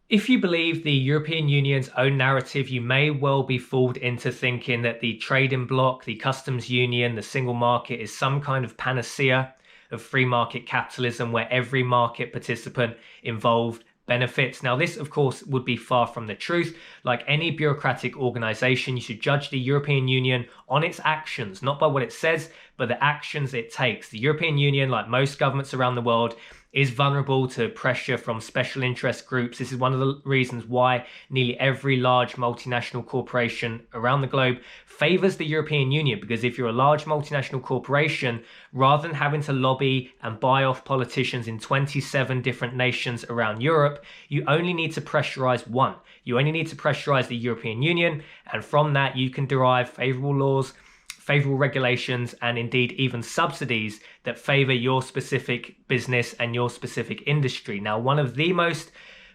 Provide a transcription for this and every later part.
If you believe the European Union's own narrative, you may well be fooled into thinking that the trading bloc, the customs union, the single market is some kind of panacea of free market capitalism where every market participant involved benefits. Now, this, of course, would be far from the truth. Like any bureaucratic organization, you should judge the European Union on its actions, not by what it says, but the actions it takes. The European Union, like most governments around the world, is vulnerable to pressure from special interest groups. This is one of the reasons why nearly every large multinational corporation around the globe favors the European Union, because if you're a large multinational corporation, rather than having to lobby and buy off politicians in 27 different nations around Europe, you only need to pressurize one. You only need to pressurize the European Union, and from that you can derive favorable laws, favorable regulations, and indeed even subsidies that favor your specific business and your specific industry. Now, one of the most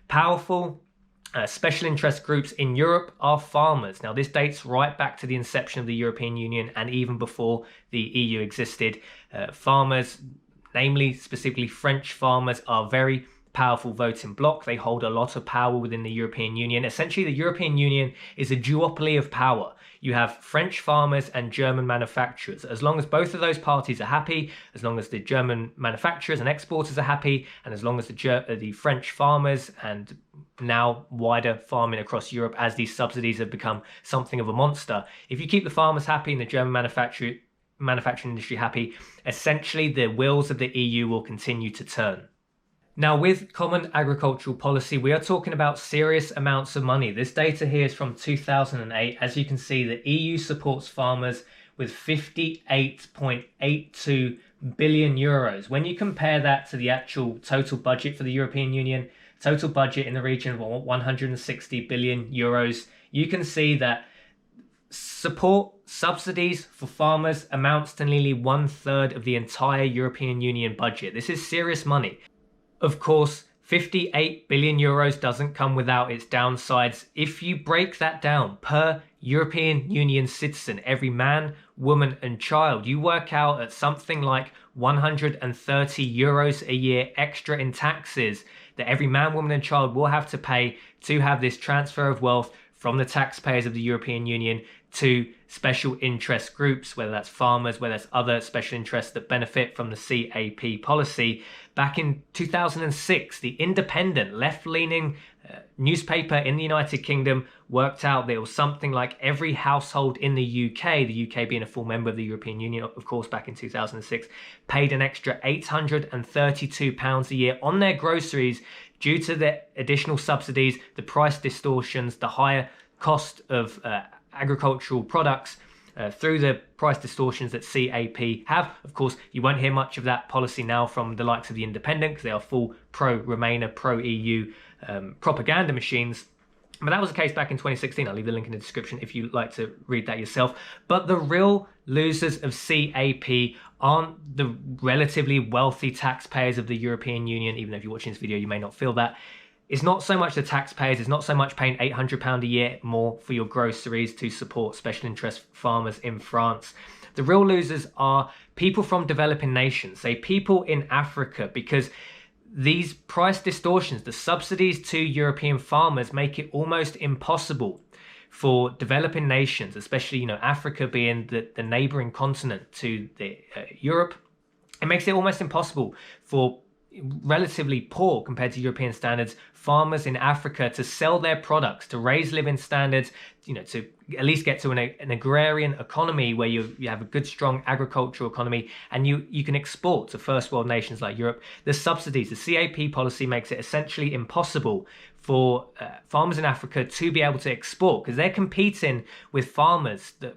powerful special interest groups in Europe are farmers. Now, this dates right back to the inception of the European Union and even before the EU existed. Farmers, namely specifically French farmers, are very powerful voting bloc. They hold a lot of power within the European Union. Essentially, the European Union is a duopoly of power. You have French farmers and German manufacturers. As long as both of those parties are happy, as long as the German manufacturers and exporters are happy, and as long as the French farmers and now wider farming across Europe, as these subsidies have become something of a monster, if you keep the farmers happy and the German manufacturing industry happy, essentially the wheels of the EU will continue to turn. Now, with common agricultural policy, we are talking about serious amounts of money. This data here is from 2008. As you can see, the EU supports farmers with 58.82 billion euros. When you compare that to the actual total budget for the European Union, total budget in the region of 160 billion euros, you can see that support subsidies for farmers amounts to nearly 1/3 of the entire European Union budget. This is serious money. Of course, 58 billion euros doesn't come without its downsides. If you break that down per European Union citizen, every man, woman and child, you work out at something like 130 euros a year extra in taxes that every man, woman and child will have to pay to have this transfer of wealth from the taxpayers of the European Union to special interest groups, whether that's farmers, whether that's other special interests that benefit from the CAP policy. Back in 2006, the independent left-leaning newspaper in the United Kingdom worked out that it was something like every household in the UK being a full member of the European Union, of course, back in 2006, paid an extra £832 a year on their groceries due to the additional subsidies, the price distortions, the higher cost of agricultural products through the price distortions that CAP have. Of course, you won't hear much of that policy now from the likes of the Independent because they are full pro-Remainer, pro-EU propaganda machines. But that was the case back in 2016. I'll leave the link in the description if you'd like to read that yourself. But the real losers of CAP aren't the relatively wealthy taxpayers of the European Union, even though if you're watching this video, you may not feel that. It's not so much the taxpayers, it's not so much paying £800 a year more for your groceries to support special interest farmers in France. The real losers are people from developing nations, say people in Africa, because these price distortions, the subsidies to European farmers, make it almost impossible for developing nations, especially Africa being the neighboring continent to Europe. It makes it almost impossible for relatively poor compared to European standards farmers in Africa to sell their products, to raise living standards, to at least get to an agrarian economy where you have a good, strong agricultural economy, and you can export to first world nations like Europe. The subsidies, the CAP policy makes it essentially impossible for farmers in Africa to be able to export because they're competing with farmers that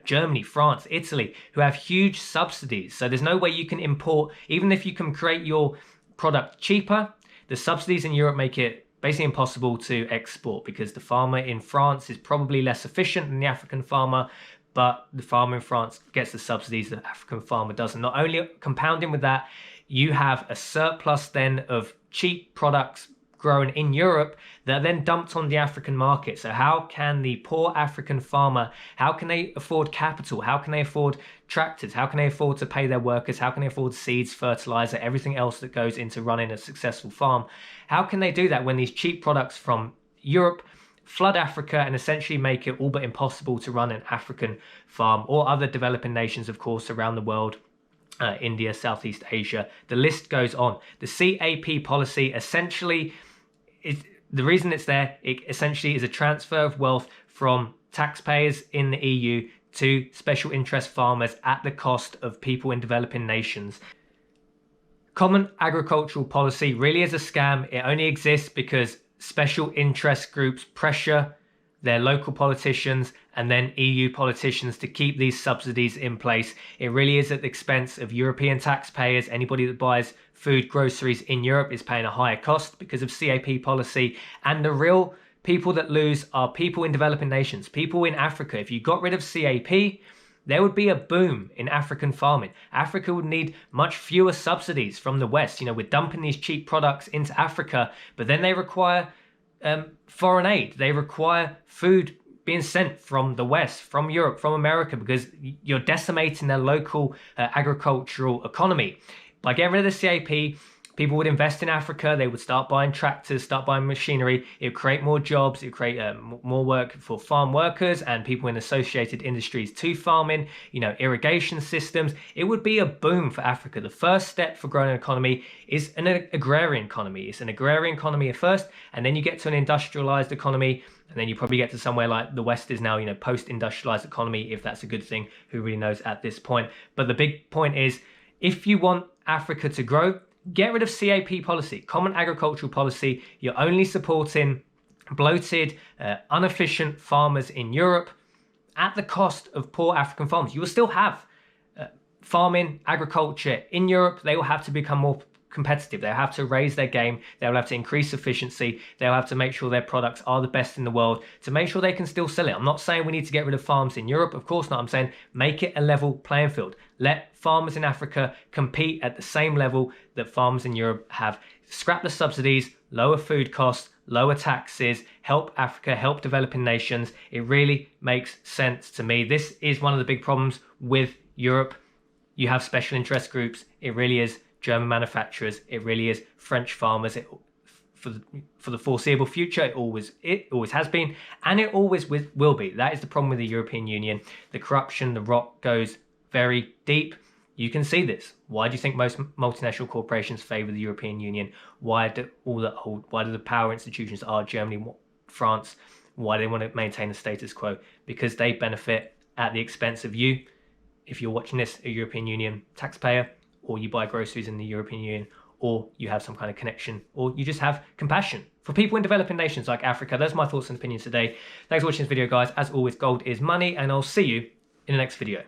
Germany, France, Italy, who have huge subsidies. So there's no way you can import, even if you can create your product cheaper. The subsidies in Europe make it basically impossible to export because the farmer in France is probably less efficient than the African farmer, but the farmer in France gets the subsidies the African farmer doesn't. Not only compounding with that, you have a surplus then of cheap products grown in Europe that are then dumped on the African market. So how can the poor African farmer, how can they afford capital? How can they afford tractors? How can they afford to pay their workers? How can they afford seeds, fertilizer, everything else that goes into running a successful farm? How can they do that when these cheap products from Europe flood Africa and essentially make it all but impossible to run an African farm, or other developing nations, of course, around the world? India, Southeast Asia, the list goes on. The CAP policy essentially is the reason it's there. It essentially is a transfer of wealth from taxpayers in the EU to special interest farmers at the cost of people in developing nations. Common agricultural policy really is a scam. It only exists because special interest groups pressure their local politicians and then EU politicians to keep these subsidies in place. It really is at the expense of European taxpayers. Anybody that buys food, groceries in Europe is paying a higher cost because of CAP policy. And the real people that lose are people in developing nations, people in Africa. If you got rid of CAP, there would be a boom in African farming. Africa would need much fewer subsidies from the West. You know, we're dumping these cheap products into Africa, but then they require foreign aid. They require food being sent from the West, from Europe, from America, because you're decimating their local agricultural economy. By getting rid of the CAP, people would invest in Africa. They would start buying tractors, start buying machinery. It would create more jobs. It would create more work for farm workers and people in associated industries to farming, you know, irrigation systems. It would be a boom for Africa. The first step for growing an economy is an agrarian economy. It's an agrarian economy at first, and then you get to an industrialized economy, and then you probably get to somewhere like the West is now, you know, post-industrialized economy, if that's a good thing. Who really knows at this point? But the big point is, if you want Africa to grow, get rid of CAP policy, common agricultural policy. You're only supporting bloated, inefficient farmers in Europe at the cost of poor African farmers. You will still have farming, agriculture in Europe. They will have to become more competitive. They'll have to raise their game. They'll have to increase efficiency. They'll have to make sure their products are the best in the world to make sure they can still sell it. I'm not saying we need to get rid of farms in Europe. Of course not. I'm saying make it a level playing field. Let farmers in Africa compete at the same level that farmers in Europe have. Scrap the subsidies, lower food costs, lower taxes, help Africa, help developing nations. It really makes sense to me. This is one of the big problems with Europe. You have special interest groups. It really is German manufacturers. It really is French farmers. For the foreseeable future, it always has been, and it always will be. That is the problem with the European Union. The corruption, the rot goes very deep. You can see this. Why do you think most multinational corporations favor the European Union? Why do the power institutions are Germany, France? Why do they want to maintain the status quo? Because they benefit at the expense of you. If you're watching this, a European Union taxpayer, or you buy groceries in the European Union, or you have some kind of connection, or you just have compassion for people in developing nations like Africa. Those are my thoughts and opinions today. Thanks for watching this video, guys. As always, gold is money, and I'll see you in the next video.